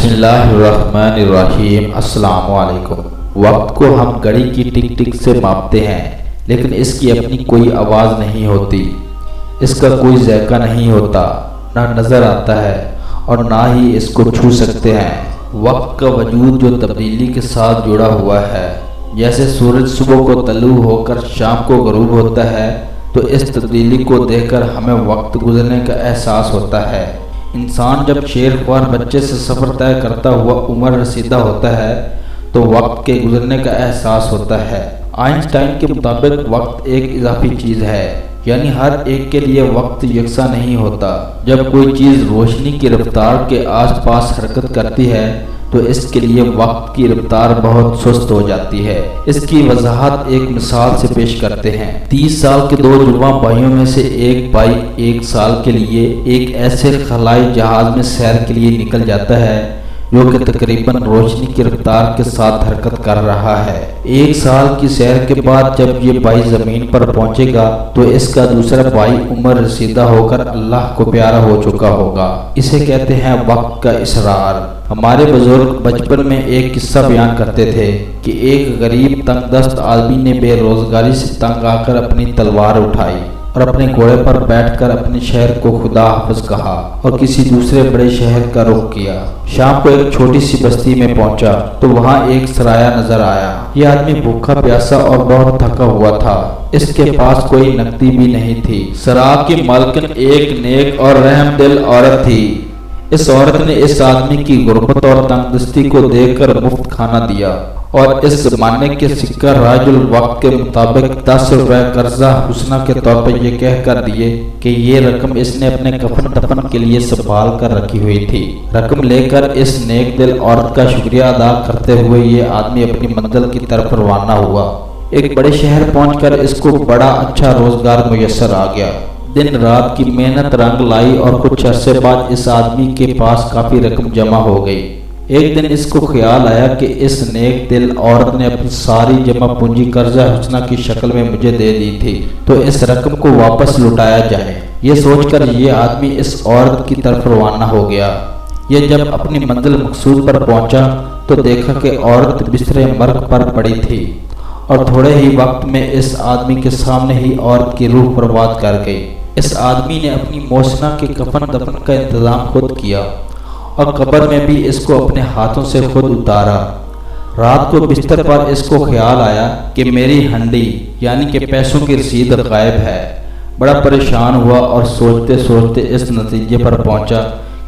بسم اللہ الرحمن الرحیم۔ السلام علیکم۔ وقت کو ہم گھڑی کی ٹک ٹک سے ماپتے ہیں، لیکن اس کی اپنی کوئی آواز نہیں ہوتی، اس کا کوئی ذائقہ نہیں ہوتا، نہ نظر آتا ہے اور نہ ہی اس کو چھو سکتے ہیں۔ وقت کا وجود جو تبدیلی کے ساتھ جڑا ہوا ہے، جیسے سورج صبح کو طلوع ہو کر شام کو غروب ہوتا ہے، تو اس تبدیلی کو دیکھ کر ہمیں وقت گزرنے کا احساس ہوتا ہے۔ انسان جب شیر خوار بچے سے سفر طے کرتا ہوا عمر رسیدہ ہوتا ہے تو وقت کے گزرنے کا احساس ہوتا ہے۔ آئنسٹائن کے مطابق وقت ایک اضافی چیز ہے، یعنی ہر ایک کے لیے وقت یکساں نہیں ہوتا۔ جب کوئی چیز روشنی کی رفتار کے آس پاس حرکت کرتی ہے تو اس کے لیے وقت کی رفتار بہت سست ہو جاتی ہے۔ اس کی وضاحت ایک مثال سے پیش کرتے ہیں۔ 30 سال کے دو جوان بھائیوں میں سے ایک بھائی 1 سال کے لیے ایک ایسے خلائی جہاز میں سیر کے لیے نکل جاتا ہے جو کہ تقریباً روشنی کی رفتار کے ساتھ حرکت کر رہا ہے۔ 1 سال کی سیر کے بعد جب یہ بھائی زمین پر پہنچے گا تو اس کا دوسرا بھائی عمر رسیدہ ہو کر اللہ کو پیارا ہو چکا ہوگا۔ اسے کہتے ہیں وقت کا اسرار۔ ہمارے بزرگ بچپن میں ایک قصہ بیان کرتے تھے کہ ایک غریب تنگ دست آدمی نے بے روزگاری سے تنگ آ کر اپنی تلوار اٹھائی اور اپنے گھوڑے پر بیٹھ کر اپنے شہر کو خدا حافظ کہا اور کسی دوسرے بڑے شہر کا رخ کیا۔ شام کو ایک چھوٹی سی بستی میں پہنچا تو وہاں ایک سرایہ نظر آیا۔ یہ آدمی بھوکا پیاسا اور بہت تھکا ہوا تھا۔ اس کے پاس کوئی نقدی بھی نہیں تھی۔ سرا کی مالکن ایک نیک اور رحم دل عورت تھی۔ اس عورت نے اس آدمی کی غربت اور تنگ دستی کو دیکھ کر مفت کھانا دیا اور اس زمانے کے سکہ راج الوقت کے مطابق 10 روپے قرضہ حسنہ کے طور پر یہ کہہ کر دیے کہ یہ رقم اس نے اپنے کفن دفن کے لیے سنبھال کر رکھی ہوئی تھی۔ رقم لے کر اس نیک دل عورت کا شکریہ ادا کرتے ہوئے یہ آدمی اپنی منزل کی طرف روانہ ہوا۔ ایک بڑے شہر پہنچ کر اس کو بڑا اچھا روزگار میسر آ گیا۔ دن رات کی محنت رنگ لائی اور کچھ عرصے بعد اس آدمی کے پاس کافی رقم جمع ہو گئی۔ ایک دن اس کو خیال آیا کہ اس نیک دل عورت نے اپنی ساری جمع پونجی قرضہ حسنہ کی شکل میں مجھے دے دی تھی، تو اس رقم کو واپس لوٹایا جائے۔ یہ سوچ کر یہ آدمی اس عورت کی طرف روانہ ہو گیا۔ یہ جب اپنی منزل مقصود پر پہنچا تو دیکھا کہ عورت بستر مرگ پر پڑی تھی اور تھوڑے ہی وقت میں اس آدمی کے سامنے ہی عورت کی روح برباد کر گئی۔ اس آدمی نے اپنی موسنا کے کفن دفن کا انتظام خود کیا اور قبر میں بھی اس کو اپنے ہاتھوں سے خود اتارا۔ رات کو بستر پر اس کو خیال آیا کہ میری ہنڈی یعنی کہ پیسوں کی رسید غائب ہے۔ بڑا پریشان ہوا اور سوچتے سوچتے اس نتیجے پر پہنچا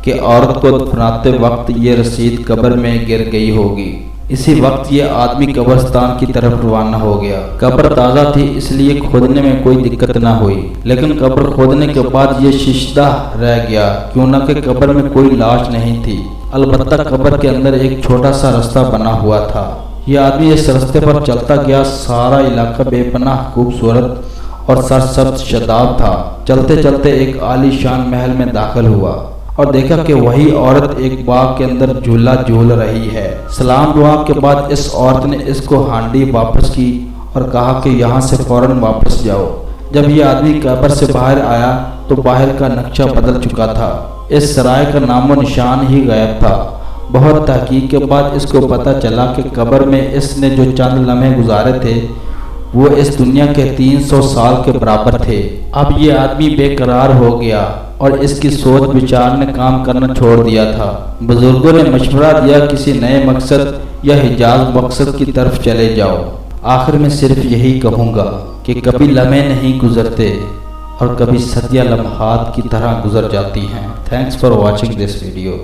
کہ عورت کو دفناتے وقت یہ رسید قبر میں گر گئی ہوگی۔ اسی وقت یہ آدمی قبرستان کی طرف روانہ ہو گیا۔ قبر تازہ تھی اس لیے کھودنے میں کوئی دقت نہ ہوئی، لیکن قبر کھودنے کے بعد یہ ششدہ رہ گیا، کیوں نہ کہ قبر میں کوئی لاش نہیں تھی۔ البتہ قبر کے اندر ایک چھوٹا سا رستہ بنا ہوا تھا۔ یہ آدمی اس رستے پر چلتا گیا۔ سارا علاقہ بے پناہ خوبصورت اور سرسبز شاداب تھا۔ چلتے چلتے ایک عالی شان محل میں داخل ہوا اور دیکھا کہ وہی عورت ایک باغ کے اندر جھولا جھول رہی ہے۔ سلام دعا کے بعد اس عورت نے اس کو ہانڈی واپس کی اور کہا کہ یہاں سے فوراً واپس جاؤ۔ جب یہ آدمی قبر سے باہر آیا تو باہر کا نقشہ بدل چکا تھا۔ اس سرائے کا نام و نشان ہی غائب تھا۔ بہت تحقیق کے بعد اس کو پتہ چلا کہ قبر میں اس نے جو چند لمحے گزارے تھے وہ اس دنیا کے 300 سال کے برابر تھے۔ اب یہ آدمی بے قرار ہو گیا اور اس کی سوچ بچار نے کام کرنا چھوڑ دیا تھا۔ بزرگوں نے مشورہ دیا کسی نئے مقصد یا حجاز مقصد کی طرف چلے جاؤ۔ آخر میں صرف یہی کہوں گا کہ کبھی لمحے نہیں گزرتے اور کبھی صدیاں لمحات کی طرح گزر جاتی ہیں۔ Thanks for watching this video.